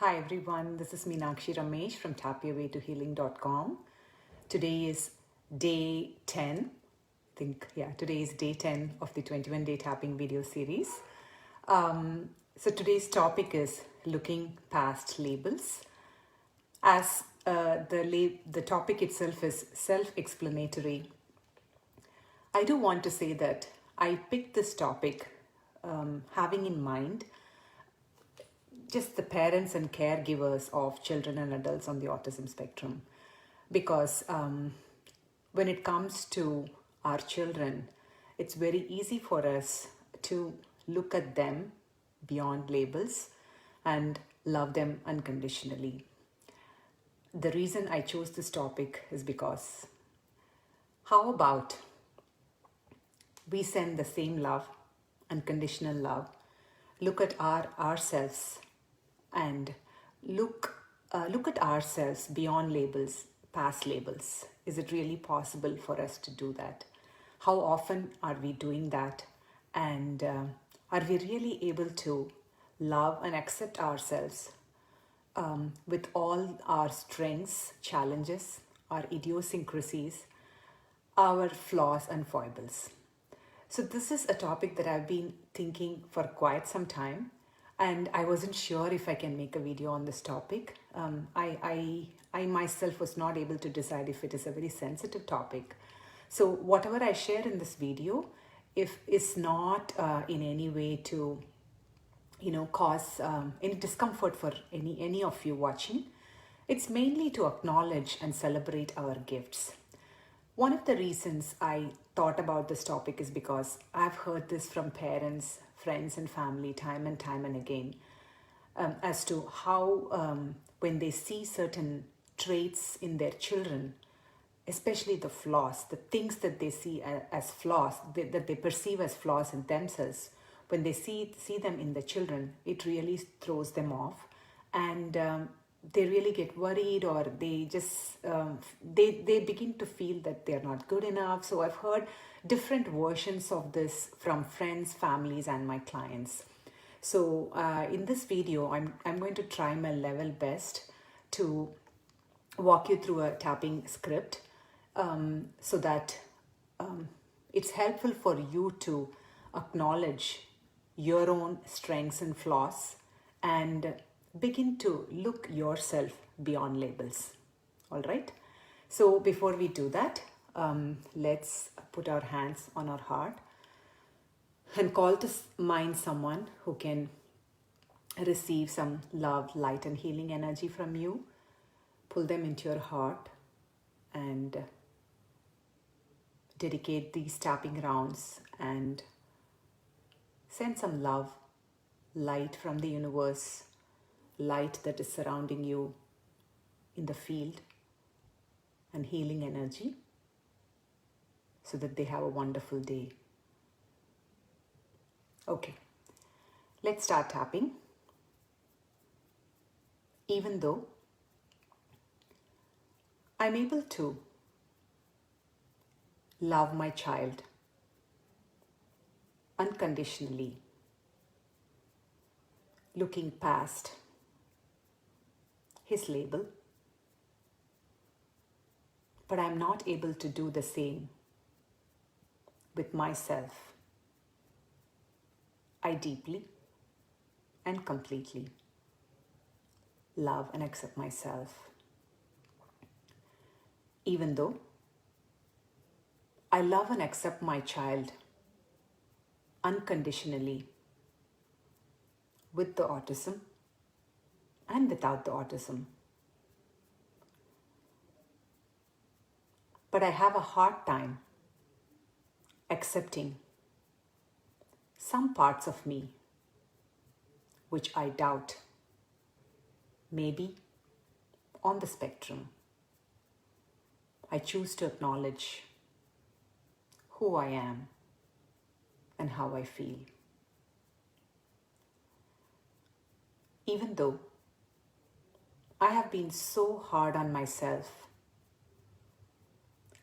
Hi everyone, this is Meenakshi Ramesh from tapyourwaytohealing.com. Today is day 10. Today is day 10 of the 21-day tapping video series. So today's topic is looking past labels. As the topic itself is self-explanatory, I do want to say that I picked this topic having in mind just the parents and caregivers of children and adults on the autism spectrum. Because when it comes to our children, it's very easy for us to look at them beyond labels and love them unconditionally. The reason I chose this topic is because how about we send the same love, unconditional love, look at ourselves and look at ourselves beyond labels, past labels. Is it really possible for us to do that? How often are we doing that? And are we really able to love and accept ourselves with all our strengths, challenges, our idiosyncrasies, our flaws and foibles? So this is a topic that I've been thinking for quite some time, and I wasn't sure if I can make a video on this topic. I myself was not able to decide if it is a very sensitive topic. So whatever I share in this video, if is not in any way to cause any discomfort for any of you watching, it's mainly to acknowledge and celebrate our gifts. One of the reasons I thought about this topic is because I've heard this from parents, friends, and family time and again as to how when they see certain traits in their children, especially the flaws, the things that they see as flaws, that they perceive as flaws in themselves, when they see them in the children, it really throws them off, and they really get worried, or they just they begin to feel that they're not good enough. So I've heard different versions of this from friends, families, and my clients. So in this video, I'm going to try my level best to walk you through a tapping script so that it's helpful for you to acknowledge your own strengths and flaws and begin to look yourself beyond labels. All right. So before we do that, let's put our hands on our heart and call to mind someone who can receive some love, light, and healing energy from you. Pull them into your heart and dedicate these tapping rounds and send some love, light from the universe, light that is surrounding you in the field, and healing energy so that they have a wonderful day. Okay, let's start tapping. Even though I'm able to love my child unconditionally, looking past his label, but I'm not able to do the same with myself. I deeply and completely love and accept myself. Even though I love and accept my child unconditionally, with the autism and without the autism. But I have a hard time accepting some parts of me which I doubt may be on the spectrum. I choose to acknowledge who I am and how I feel. Even though I have been so hard on myself,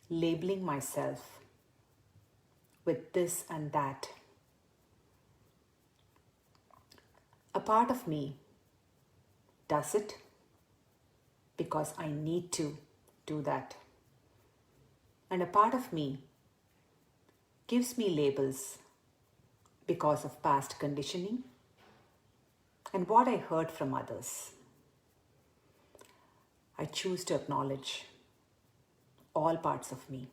labeling myself with this and that, a part of me does it because I need to do that. And a part of me gives me labels because of past conditioning and what I heard from others. I choose to acknowledge all parts of me.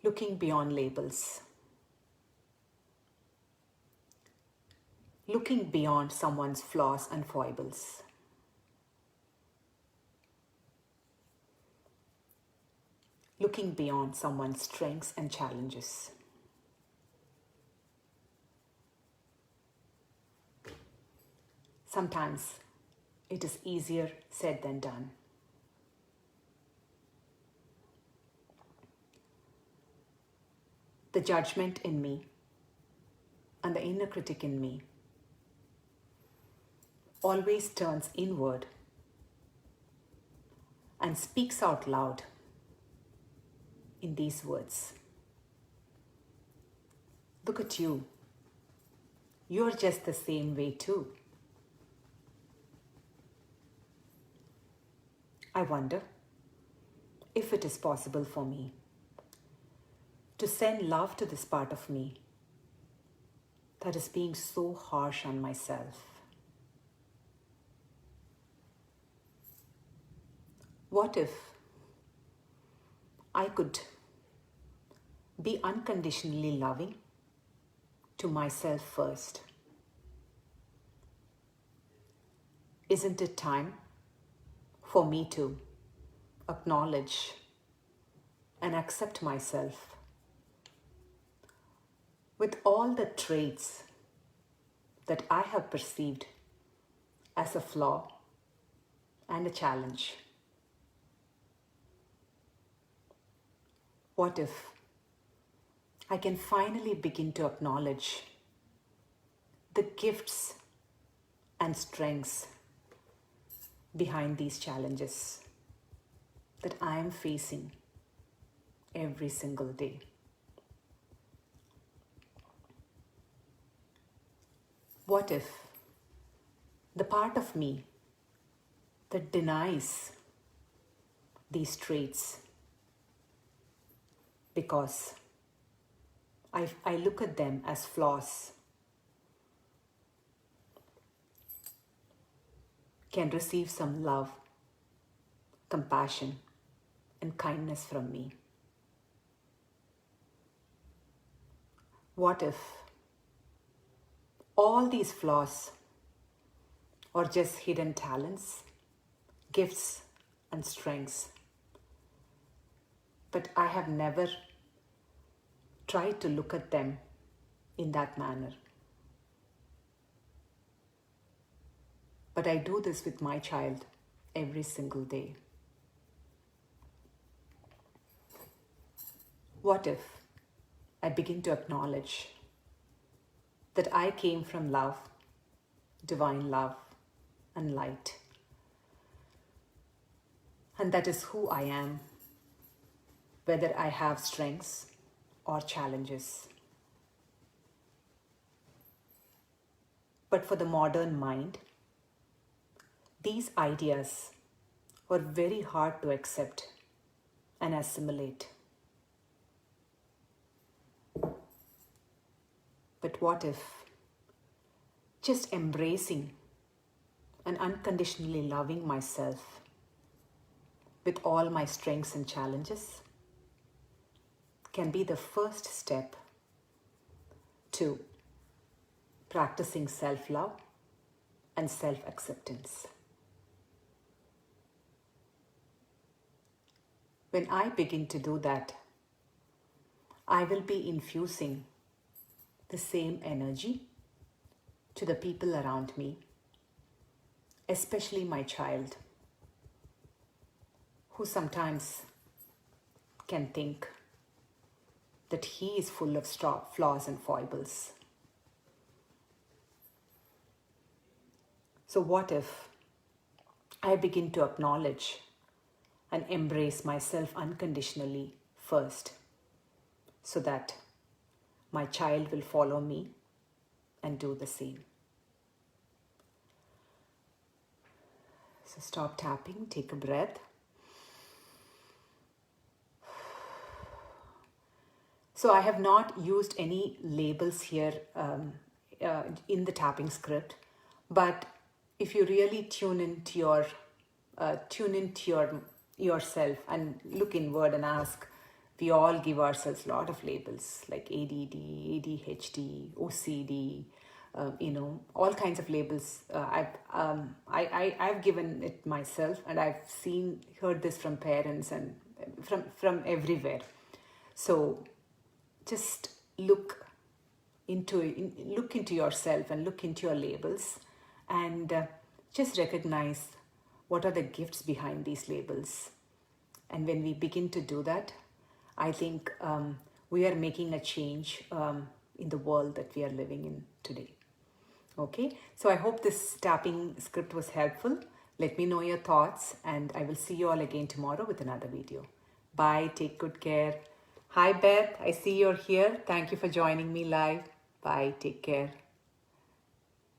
Looking beyond labels. Looking beyond someone's flaws and foibles. Looking beyond someone's strengths and challenges. Sometimes it is easier said than done. The judgment in me and the inner critic in me always turns inward and speaks out loud in these words. Look at you. You're just the same way too. I wonder if it is possible for me to send love to this part of me that is being so harsh on myself. What if I could be unconditionally loving to myself first? Isn't it time for me to acknowledge and accept myself with all the traits that I have perceived as a flaw and a challenge? What if I can finally begin to acknowledge the gifts and strengths behind these challenges that I am facing every single day? What if the part of me that denies these traits because I look at them as flaws can receive some love, compassion, and kindness from me? What if all these flaws are just hidden talents, gifts, and strengths, but I have never tried to look at them in that manner? But I do this with my child every single day. What if I begin to acknowledge that I came from love, divine love, and light, and that is who I am, whether I have strengths or challenges? But for the modern mind, these ideas are very hard to accept and assimilate. But what if just embracing and unconditionally loving myself with all my strengths and challenges can be the first step to practicing self-love and self-acceptance? When I begin to do that, I will be infusing the same energy to the people around me, especially my child, who sometimes can think that he is full of flaws and foibles. So what if I begin to acknowledge and embrace myself unconditionally first, so that my child will follow me and do the same. So stop tapping, take a breath. So I have not used any labels here in the tapping script, but if you really tune into yourself and look inward and ask, we all give ourselves a lot of labels like ADD, ADHD, OCD, all kinds of labels. I've given it myself, and I've heard this from parents and from everywhere. So just look into yourself and look into your labels, and just recognize what are the gifts behind these labels. And when we begin to do that, I think we are making a change in the world that we are living in today. Okay, so I hope this tapping script was helpful. Let me know your thoughts, and I will see you all again tomorrow with another video. Bye, take good care. Hi Beth, I see you're here. Thank you for joining me live. Bye, take care.